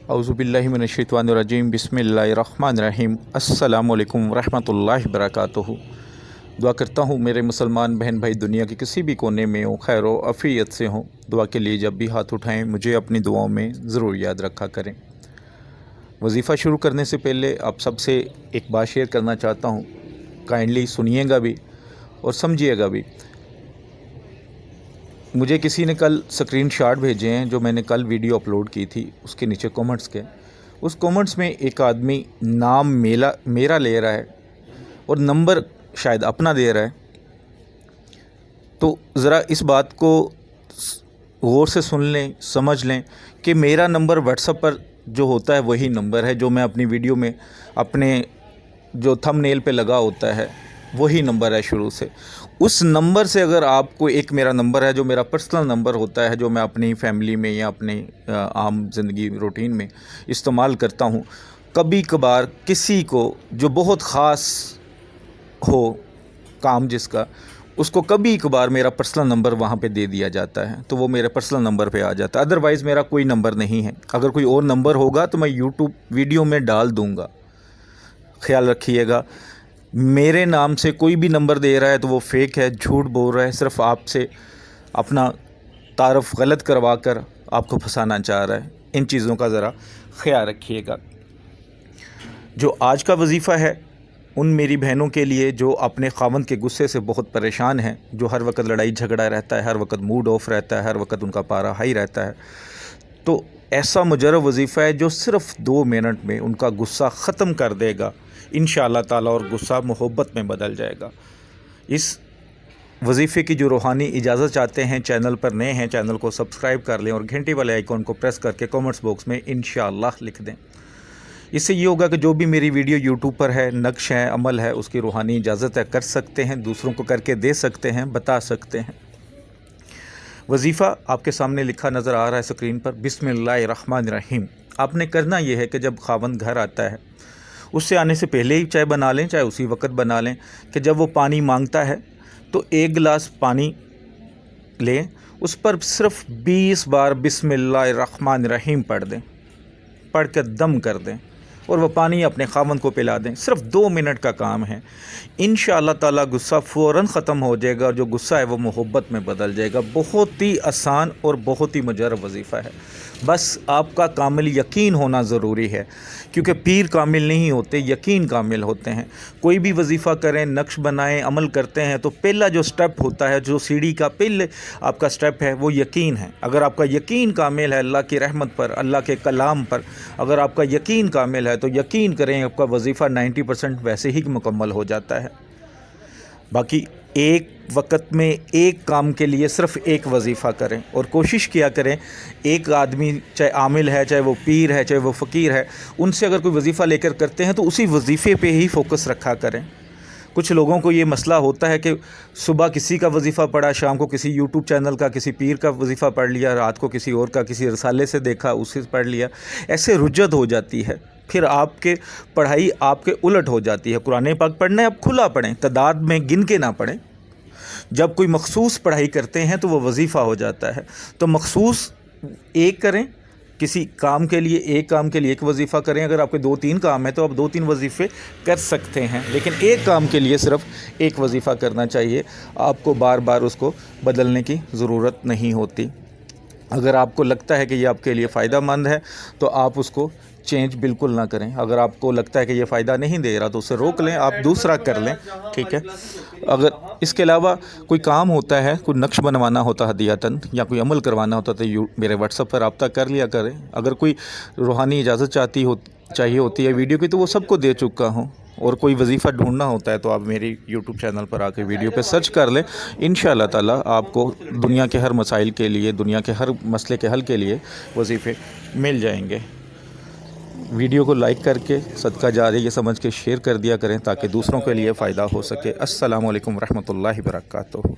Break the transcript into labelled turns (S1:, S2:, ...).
S1: औज़ुबिल्लाहि मिनश्शैतानिर्रजीम बिस्मिल्लाहिर्रहमानिर्रहीम अस्सलामुअलैकुम वरहमतुल्लाहि वबरकातुहू। दुआ करता हूँ मेरे मुसलमान बहन भाई दुनिया के किसी भी कोने में हो, खैर व अफ़ियत से हों। दुआ के लिए जब भी हाथ उठाएं मुझे अपनी दुआओं में ज़रूर याद रखा करें। वजीफ़ा शुरू करने से पहले आप सबसे एक बात शेयर करना चाहता हूँ, काइंडली सुनिएगा भी और समझिएगा भी। मुझे किसी ने कल स्क्रीनशॉट भेजे हैं जो मैंने कल वीडियो अपलोड की थी, उसके नीचे कमेंट्स के। उस कमेंट्स में एक आदमी नाम मेरा ले रहा है और नंबर शायद अपना दे रहा है। तो ज़रा इस बात को गौर से सुन लें, समझ लें कि मेरा नंबर व्हाट्सएप पर जो होता है वही नंबर है जो मैं अपनी वीडियो में अपने जो थंबनेल पे लगा होता है वही नंबर है शुरू से। उस नंबर से अगर आपको एक मेरा नंबर है जो मेरा पर्सनल नंबर होता है, जो मैं अपनी फैमिली में या अपने आम ज़िंदगी रूटीन में इस्तेमाल करता हूँ, कभी कभार किसी को जो बहुत ख़ास हो काम जिसका, उसको कभी कभार मेरा पर्सनल नंबर वहाँ पे दे दिया जाता है, तो वो मेरे पर्सनल नंबर पे आ जाता है। अदरवाइज़ मेरा कोई नंबर नहीं है। अगर कोई और नंबर होगा तो मैं यूट्यूब वीडियो में डाल दूँगा। ख्याल रखिएगा, मेरे नाम से कोई भी नंबर दे रहा है तो वो फेक है, झूठ बोल रहा है, सिर्फ आपसे अपना तारफ़ गलत करवा कर आपको फंसाना चाह रहा है। इन चीज़ों का ज़रा ख्याल रखिएगा। जो आज का वजीफ़ा है उन मेरी बहनों के लिए जो अपने ख़ावंद के गुस्से से बहुत परेशान हैं, जो हर वक्त लड़ाई झगड़ा रहता है, हर वक्त मूड ऑफ रहता है, हर वक्त उनका पारा हाई रहता है, तो ऐसा मुजर्रब वजीफ़ा है जो सिर्फ़ 2 मिनट में उनका गुस्सा ख़त्म कर देगा इंशाअल्लाह ताला, और गुस्सा मोहब्बत में बदल जाएगा। इस वजीफ़े की जो रूहानी इजाज़त चाहते हैं, चैनल पर नए हैं, चैनल को सब्सक्राइब कर लें और घंटी वाले आइकॉन को प्रेस करके कमेंट्स बॉक्स में इंशाअल्लाह लिख दें। इससे ये होगा कि जो भी मेरी वीडियो यूट्यूब पर है, नक्श है, अमल है, उसकी रूहानी इजाज़त है, कर सकते हैं, दूसरों को करके दे सकते हैं, बता सकते हैं। वजीफ़ा आपके सामने लिखा नज़र आ रहा है स्क्रीन पर, बिस्मिल्लाहिर्रहमानिर्रहीम। आपने करना यह है कि जब खावंद घर आता है, उससे आने से पहले ही चाय बना लें, चाहे उसी वक्त बना लें, कि जब वो पानी मांगता है तो 1 गिलास पानी लें, उस पर सिर्फ़ 20 बार बिस्मिल्लाहिर्रहमानिर्रहीम पढ़ दें, पढ़ कर दम कर दें और वह पानी अपने खावंद को पिला दें। सिर्फ़ 2 मिनट का काम है। इंशाअल्लाह ताला गुस्सा फ़ौरन ख़त्म हो जाएगा और जो गुस्सा है वो मोहब्बत में बदल जाएगा। बहुत ही आसान और बहुत ही मुजर्रब वजीफ़ा है। बस आपका कामिल यकीन होना ज़रूरी है, क्योंकि पीर कामिल नहीं होते, यकीन कामिल होते हैं। कोई भी वजीफ़ा करें, नक्श बनाएं, अमल करते हैं तो पहला जो स्टेप होता है, जो सीढ़ी का पहले आपका स्टेप है, वो यकीन है। अगर आपका यकीन कामिल है अल्लाह की रहमत पर, अल्लाह के कलाम पर, अगर आपका यकीन कामिल है तो यकीन करें आपका वजीफ़ा 90% वैसे ही मुकम्मल हो जाता है। बाकी एक वक्त में एक काम के लिए सिर्फ़ एक वजीफ़ा करें और कोशिश किया करें, एक आदमी चाहे आमिल है, चाहे वो पीर है, चाहे वो फ़कीर है, उनसे अगर कोई वजीफ़ा लेकर करते हैं तो उसी वजीफ़े पे ही फ़ोकस रखा करें। कुछ लोगों को ये मसला होता है कि सुबह किसी का वजीफ़ा पढ़ा, शाम को किसी यूट्यूब चैनल का, किसी पीर का वजीफ़ा पढ़ लिया, रात को किसी और का, किसी रसाले से देखा उससे पढ़ लिया। ऐसे रुज्जत हो जाती है, फिर आपके पढ़ाई आपके उलट हो जाती है। कुरान पाक पढ़ना है, आप खुला पढ़ें, तादाद में गिन के ना पढ़ें। जब कोई मखसूस पढ़ाई करते हैं तो वो वजीफ़ा हो जाता है। तो मखसूस एक करें, किसी काम के लिए एक काम के लिए एक वजीफ़ा करें। अगर आपके 2-3 काम है तो आप 2-3 वजीफ़े कर सकते हैं, लेकिन एक काम के लिए सिर्फ़ एक वजीफ़ा करना चाहिए। आपको बार बार उसको बदलने की ज़रूरत नहीं होती। अगर आपको लगता है कि ये आपके लिए फ़ायदा मंद है तो आप उसको चेंज बिल्कुल ना करें। अगर आपको लगता है कि ये फ़ायदा नहीं दे रहा तो उसे रोक लें, आप दूसरा कर लें, ठीक है। अगर इसके अलावा कोई काम होता है, कोई नक्श बनवाना होता है हदियतन, या कोई अमल करवाना होता तो मेरे व्हाट्सएप पर रब्ता कर लिया करें। अगर कोई रूहानी इजाज़त चाहिए होती है वीडियो की तो वो सबको दे चुका हूँ। और कोई वजीफ़ा ढूंढना होता है तो आप मेरी यूट्यूब चैनल पर आके वीडियो पे सर्च कर लें। इंशाअल्लाह ताला आपको दुनिया के हर मसाइल के लिए, दुनिया के हर मसले के हल के लिए वजीफ़े मिल जाएंगे। वीडियो को लाइक करके सदका जारिया समझ के शेयर कर दिया करें ताकि दूसरों के लिए फ़ायदा हो सके। अस्सलामु अलैकुम रहमतुल्लाहि व बरकातुहू।